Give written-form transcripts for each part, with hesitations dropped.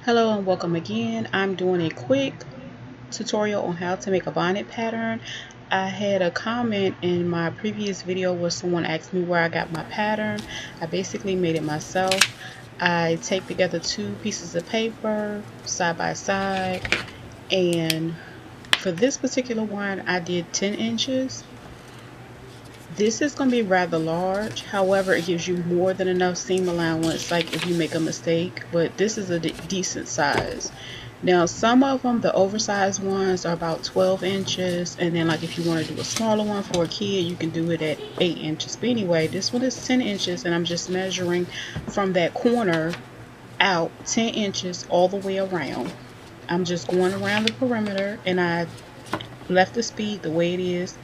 Hello and welcome again. I'm doing a quick tutorial on how to make a bonnet pattern. I had a comment in my previous video where someone asked me where I got my pattern. I basically made it myself. I taped together two pieces of paper side by side, and for this particular one I did 10 inches. This is going to be rather large, however it gives you more than enough seam allowance like if you make a mistake, but this is a decent size. Now some of them, the oversized ones, are about 12 inches, and then like if you want to do a smaller one for a kid you can do it at 8 inches. But anyway, this one is 10 inches and I'm just measuring from that corner out 10 inches all the way around. I'm just going around the perimeter, and I left the speed the way it is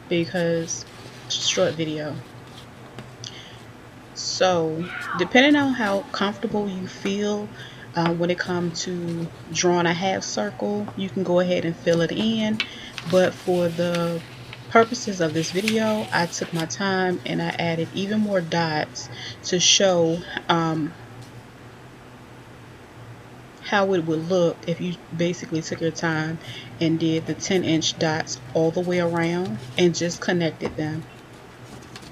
because short video. So depending on how comfortable you feel when it comes to drawing a half circle, you can go ahead and fill it in, but for the purposes of this video I took my time and I added even more dots to show how it would look if you basically took your time and did the 10-inch dots all the way around and just connected them.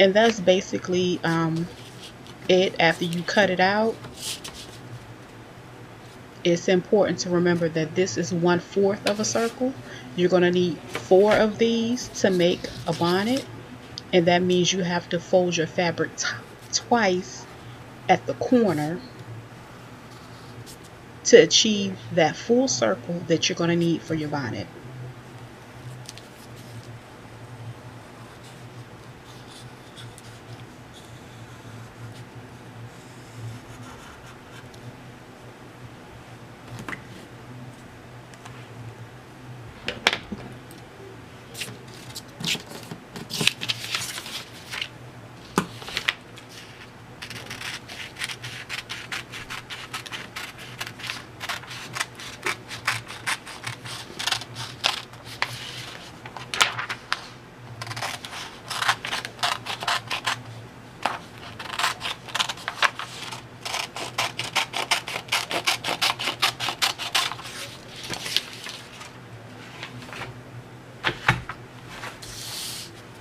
And that's basically it. After you cut it out, it's important to remember that this is 1/4 of a circle. You're going to need 4 of these to make a bonnet, and that means you have to fold your fabric twice at the corner to achieve that full circle that you're going to need for your bonnet.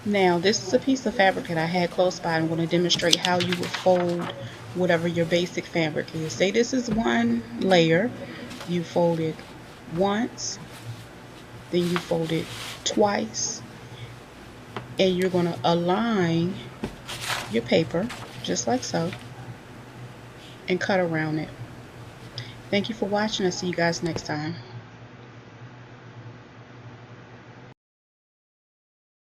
Now this is a piece of fabric that I had close by. I'm going to demonstrate how you would fold whatever your basic fabric is. Say this is one layer. You fold it once, then you fold it twice, and you're going to align your paper just like so and cut around it. Thank you for watching. I'll see you guys next time.